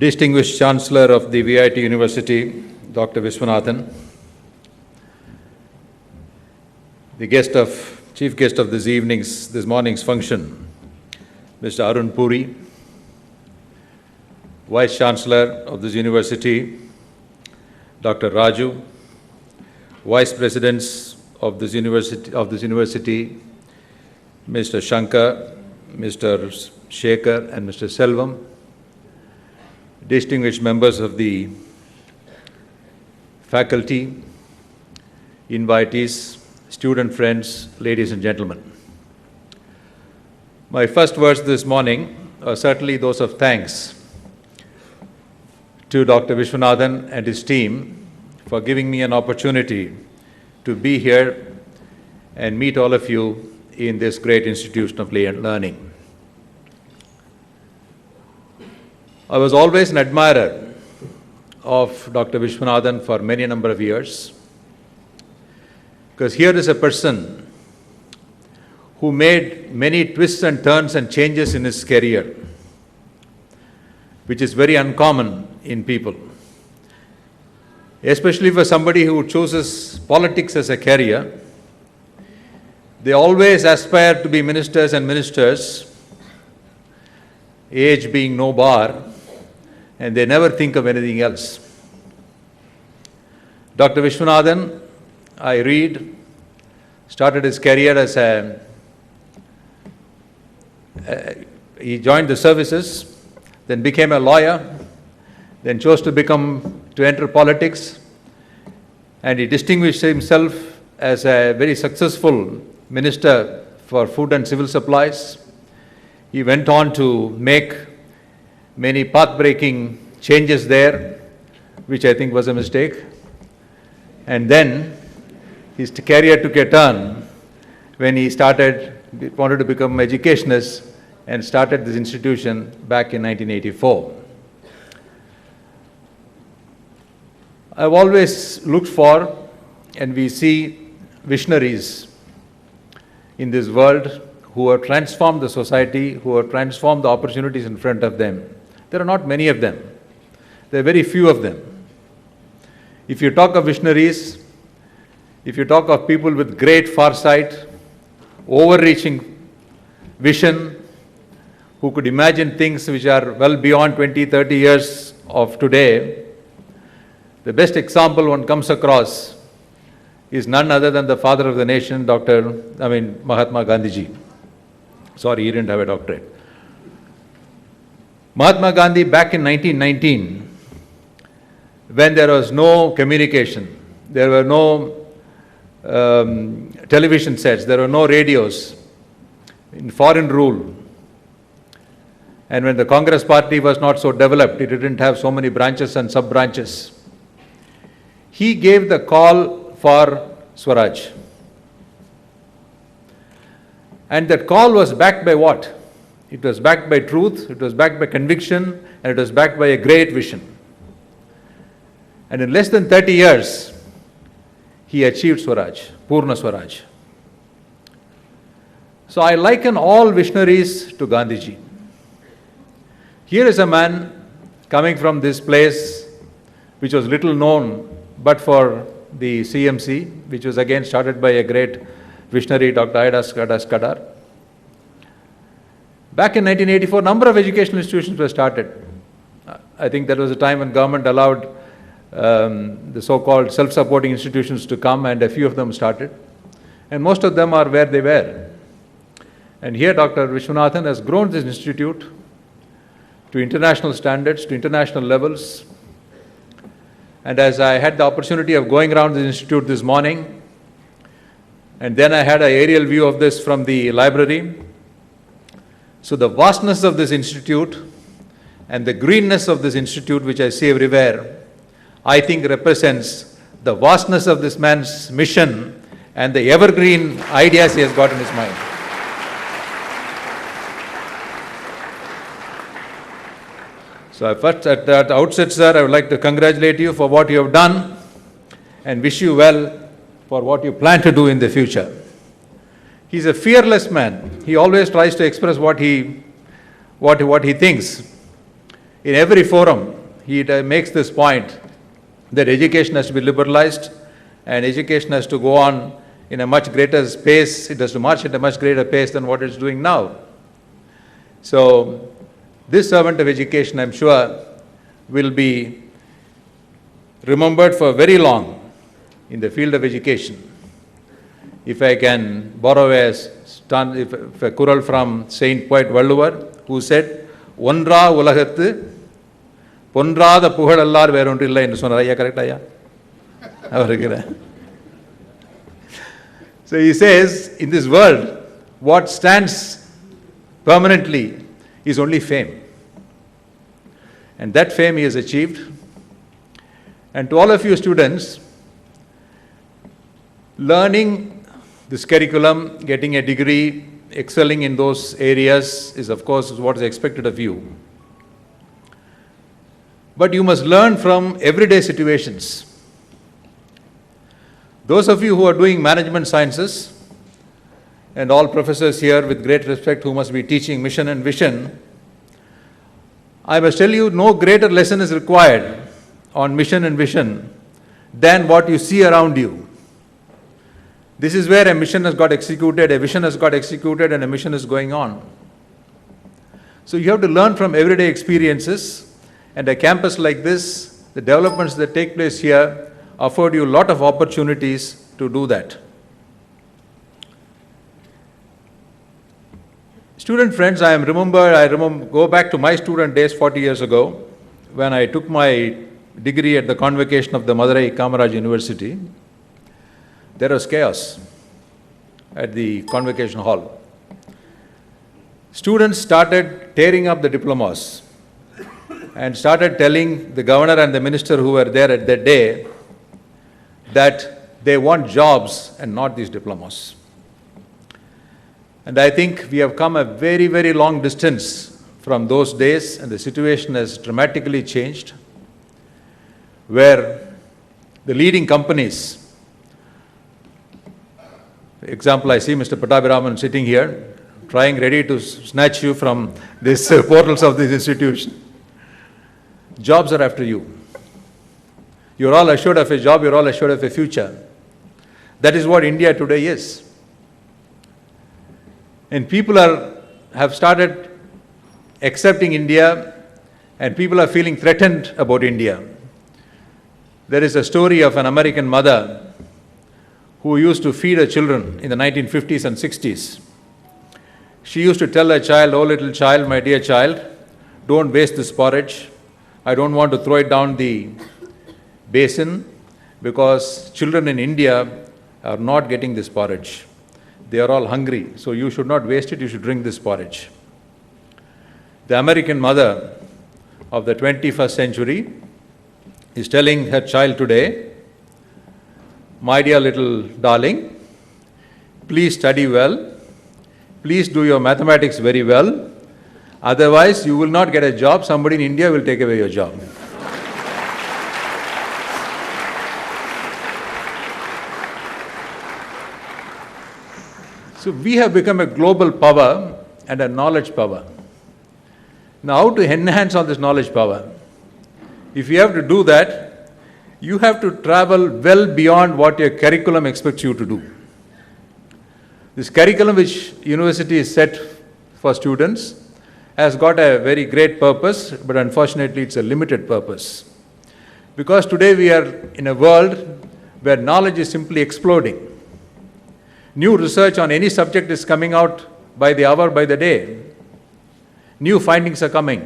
Distinguished Chancellor of the VIT University, Dr. Viswanathan, the chief guest of this morning's function, Mr. Arun Puri, Vice Chancellor of this university, Dr. Raju, Vice Presidents of this university, Mr. Shankar, Mr. Shekhar, and Mr. Selvam, distinguished members of the faculty, invitees, student friends, ladies and gentlemen. My first words this morning are certainly those of thanks to Dr. Viswanathan and his team for giving me an opportunity to be here and meet all of you in this great institution of learning. I was always an admirer of Dr. Viswanathan for many number of years, because here is a person who made many twists and turns and changes in his career, which is very uncommon in people, especially for somebody who chooses politics as a career. They always aspire to be ministers and ministers, age being no bar, and they never think of anything else. Dr. Viswanathan, I read, started his career as he joined the services, then became a lawyer, then chose to enter politics, and he distinguished himself as a very successful Minister for Food and Civil Supplies. He went on to make many path-breaking changes there, which I think was a mistake. And then his career took a turn when he wanted to become an educationist and started this institution back in 1984. I've always looked for, and we see visionaries in this world who have transformed the society, who have transformed the opportunities in front of them. There are not many of them. There are very few of them. If you talk of visionaries, if you talk of people with great foresight, overreaching vision, who could imagine things which are well beyond 20, 30 years of today, the best example one comes across is none other than the father of the nation, Mahatma Gandhi. Sorry, he didn't have a doctorate. Mahatma Gandhi, back in 1919, when there was no communication, there were no television sets, there were no radios, in foreign rule, and when the Congress party was not so developed, it didn't have so many branches and sub-branches, he gave the call for Swaraj. And that call was backed by what? It was backed by truth, it was backed by conviction, and it was backed by a great vision. And in less than 30 years, he achieved Swaraj, Purna Swaraj. So I liken all visionaries to Gandhiji. Here is a man coming from this place, which was little known, but for the CMC, which was again started by a great visionary, Dr. Aidas Kadar. Back in 1984, a number of educational institutions were started. I think that was a time when government allowed the so-called self-supporting institutions to come, and a few of them started. And most of them are where they were. And here Dr. Viswanathan has grown this institute to international standards, to international levels. And as I had the opportunity of going around the institute this morning, and then I had an aerial view of this from the library. So the vastness of this institute and the greenness of this institute, which I see everywhere, I think represents the vastness of this man's mission and the evergreen ideas he has got in his mind. So first, at the outset, sir, I would like to congratulate you for what you have done and wish you well for what you plan to do in the future. He's a fearless man. He always tries to express what he thinks. In every forum, he makes this point that education has to be liberalized and education has to go on in a much greater pace. It has to march at a much greater pace than what it's doing now. So, this servant of education, I'm sure, will be remembered for very long in the field of education. If I can borrow a kural from Saint Poet Vellore, who said, "Ondra ulagathu, pondrada pugalallar verondilla," ennu sonnar. Ayya, correct ayya? So he says, in this world, what stands permanently is only fame. And that fame he has achieved. And to all of you students, learning this curriculum, getting a degree, excelling in those areas is of course what is expected of you. But you must learn from everyday situations. Those of you who are doing management sciences, and all professors here with great respect who must be teaching mission and vision, I must tell you, no greater lesson is required on mission and vision than what you see around you. This is where a mission has got executed, a vision has got executed, and a mission is going on. So you have to learn from everyday experiences, and a campus like this, the developments that take place here afford you a lot of opportunities to do that. Student friends, I remember, go back to my student days 40 years ago, when I took my degree at the convocation of the Madurai Kamaraj University. There was chaos at the convocation hall. Students started tearing up the diplomas and started telling the governor and the minister who were there at that day that they want jobs and not these diplomas. And I think we have come a very, very long distance from those days, and the situation has dramatically changed, where the leading companies, for example, I see Mr. Pattabhiraman sitting here, trying ready to snatch you from these portals of this institution. Jobs are after you. You're all assured of a job, you're all assured of a future. That is what India today is. And people have started accepting India, and people are feeling threatened about India. There is a story of an American mother who used to feed her children in the 1950s and 60s. She used to tell her child, "Oh little child, my dear child, don't waste this porridge. I don't want to throw it down the basin because children in India are not getting this porridge. They are all hungry, so you should not waste it, you should drink this porridge." The American mother of the 21st century is telling her child today, "My dear little darling, please study well, please do your mathematics very well, otherwise you will not get a job, somebody in India will take away your job." So we have become a global power and a knowledge power. Now, how to enhance on this knowledge power? If you have to do that, you have to travel well beyond what your curriculum expects you to do. This curriculum which university is set for students has got a very great purpose, but unfortunately it's a limited purpose. Because today we are in a world where knowledge is simply exploding. New research on any subject is coming out by the hour, by the day. New findings are coming.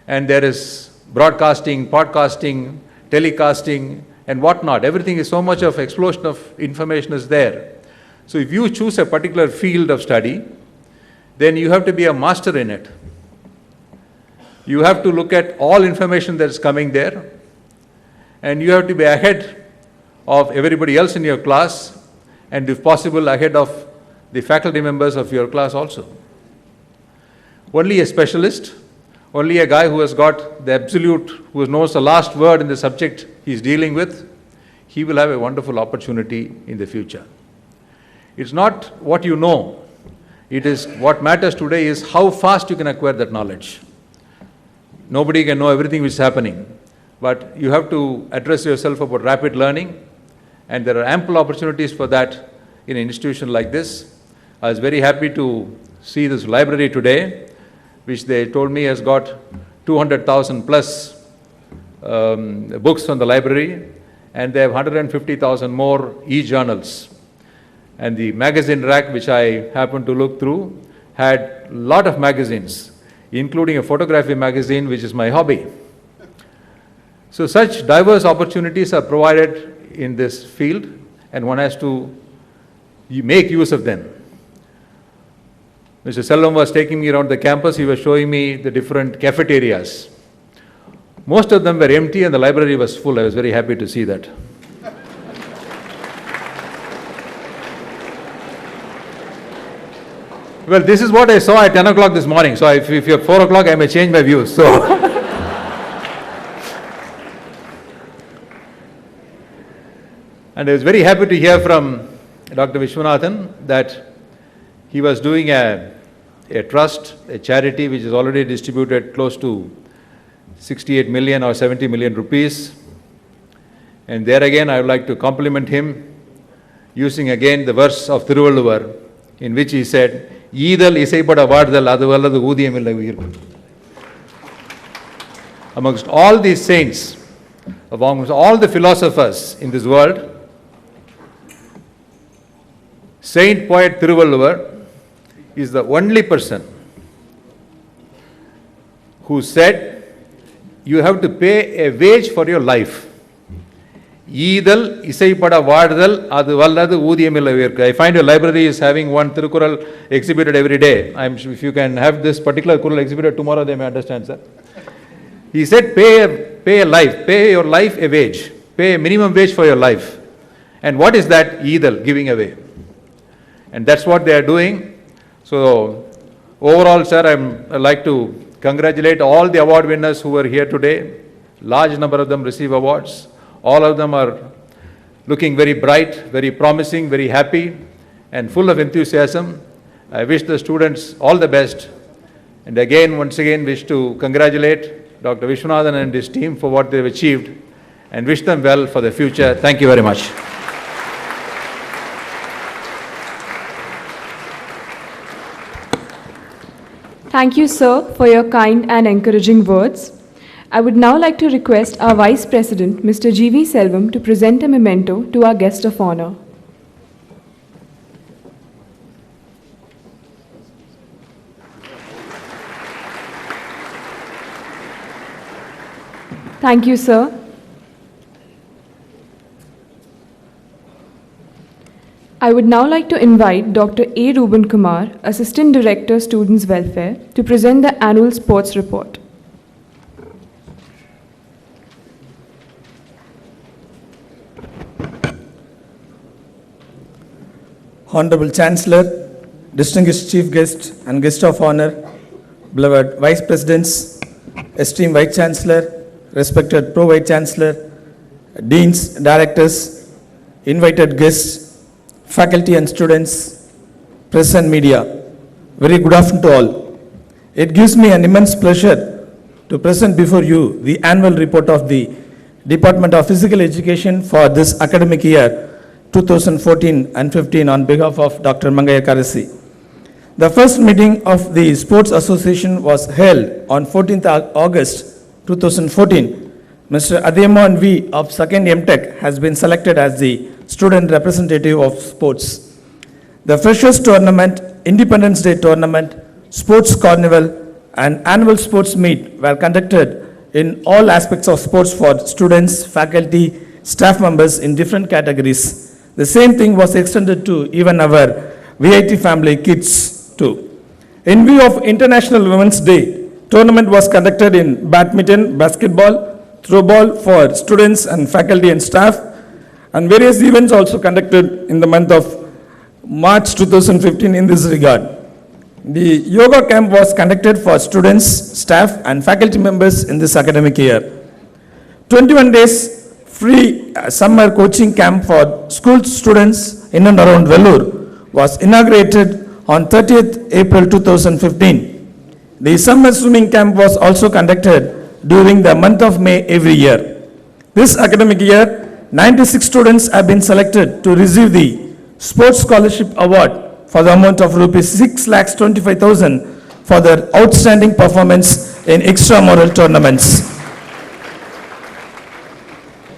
And there is broadcasting, podcasting, telecasting, and whatnot. Everything is so much of explosion of information is there. So if you choose a particular field of study, then you have to be a master in it. You have to look at all information that is coming there, and you have to be ahead of everybody else in your class, and if possible ahead of the faculty members of your class also. Only a specialist, only a guy who has got the absolute, who knows the last word in the subject he is dealing with, he will have a wonderful opportunity in the future. It's not what you know, it is what matters today is how fast you can acquire that knowledge. Nobody can know everything which is happening. But you have to address yourself about rapid learning, and there are ample opportunities for that in an institution like this. I was very happy to see this library today, which they told me has got 200,000 plus books from the library, and they have 150,000 more e-journals. And the magazine rack, which I happened to look through, had a lot of magazines, including a photography magazine, which is my hobby. So such diverse opportunities are provided in this field, and one has to make use of them. Mr. Selvam was taking me around the campus. He was showing me the different cafeterias. Most of them were empty and the library was full. I was very happy to see that. Well, this is what I saw at 10 o'clock this morning. So if you're 4 o'clock, I may change my views. So. And I was very happy to hear from Dr. Vishwanathan that he was doing a trust, a charity, which has already distributed close to 68 million or 70 million rupees. And there again, I would like to compliment him, using again the verse of Thiruvalluvar, in which he said, Eedal isaipada vaadal adu valladu oodiyamilla uyir. Amongst all these saints, amongst all the philosophers in this world, Saint Poet Thiruvalluvar is the only person who said, you have to pay a wage for your life. Eedal isaipada vaadal adu valladu oodiyamilla uyir. I find your library is having one Thirukural exhibited every day. If you can have this particular Kural exhibited tomorrow, they may understand, sir. He said, pay your life a wage. Pay a minimum wage for your life. And what is that? Eedal, giving away. And that's what they are doing. So overall, sir, I'd like to congratulate all the award winners who were here today. Large number of them receive awards. All of them are looking very bright, very promising, very happy, and full of enthusiasm. I wish the students all the best. And again, once again, wish to congratulate Dr. Vishwanathan and his team for what they've achieved, and wish them well for the future. Thank you very much. Thank you, sir, for your kind and encouraging words. I would now like to request our Vice President, Mr. G.V. Selvam, to present a memento to our guest of honor. Thank you, sir. I would now like to invite Dr. A. Ruben Kumar, Assistant Director, Students' Welfare, to present the annual sports report. Honorable Chancellor, distinguished Chief Guest and Guest of Honor, beloved Vice Presidents, esteemed Vice Chancellor, respected Pro-Vice Chancellor, Deans, Directors, invited guests, faculty and students, press and media, very good afternoon to all. It gives me an immense pleasure to present before you the annual report of the Department of Physical Education for this academic year 2014 and 15 on behalf of Dr. Mangaya Karasi. The first meeting of the Sports Association was held on 14th August 2014. Mr. Ademon V of 2nd MTech has been selected as the student representative of sports. The Freshers Tournament, Independence Day Tournament, Sports Carnival and Annual Sports Meet were conducted in all aspects of sports for students, faculty, staff members in different categories. The same thing was extended to even our VIT family kids too. In view of International Women's Day, tournament was conducted in badminton, basketball, throwball for students and faculty and staff, and various events also conducted in the month of March 2015 in this regard. The yoga camp was conducted for students, staff and faculty members in this academic year. 21 days free summer coaching camp for school students in and around Vellore was inaugurated on 30th April 2015. The summer swimming camp was also conducted during the month of May every year. This academic year, 96 students have been selected to receive the Sports Scholarship Award for the amount of rupees 6,25,000 for their outstanding performance in extramural tournaments.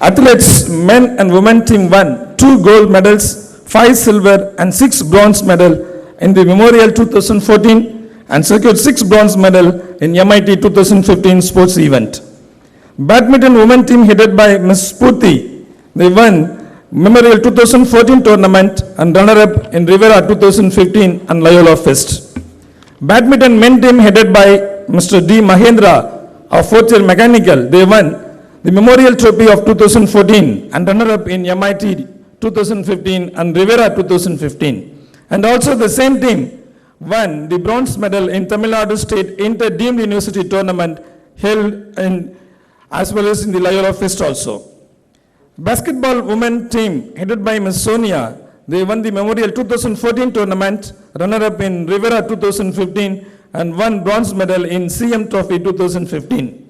Athletes, men and women team won 2 gold medals, 5 silver and 6 bronze medals in the Memorial 2014 and secured 6 bronze medals in MIT 2015 sports event. Badminton women team headed by Ms. Spurti, they won Memorial 2014 tournament and runner-up in Rivera 2015 and Loyola Fest. Badminton men team headed by Mr. D. Mahendra of 4th year mechanical, they won the Memorial Trophy of 2014 and runner-up in MIT 2015 and Rivera 2015. And also the same team won the bronze medal in Tamil Nadu State Inter-Deemed University Tournament held in as well as in the Loyola Fest also. Basketball women team headed by Ms. Sonia, they won the Memorial 2014 tournament, runner-up in Rivera 2015 and won bronze medal in CM Trophy 2015.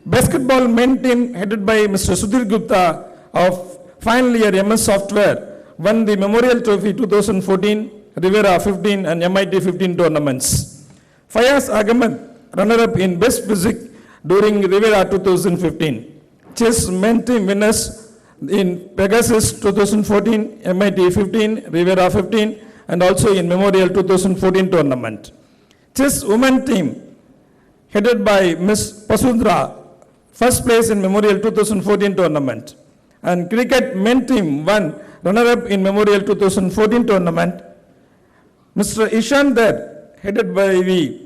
Basketball men team headed by Mr. Sudhir Gupta of final year MS Software won the Memorial Trophy 2014, Rivera 15 and MIT 15 tournaments. Fayaz Ahmed, runner-up in Best Physics during Rivera 2015. Chess men team winners in Pegasus 2014, MIT 15, Rivera 15 and also in Memorial 2014 tournament. Chess women team headed by Ms. Pasundra, first place in Memorial 2014 tournament. And cricket men team won runner-up in Memorial 2014 tournament. Mr. Ishan Dar, headed by the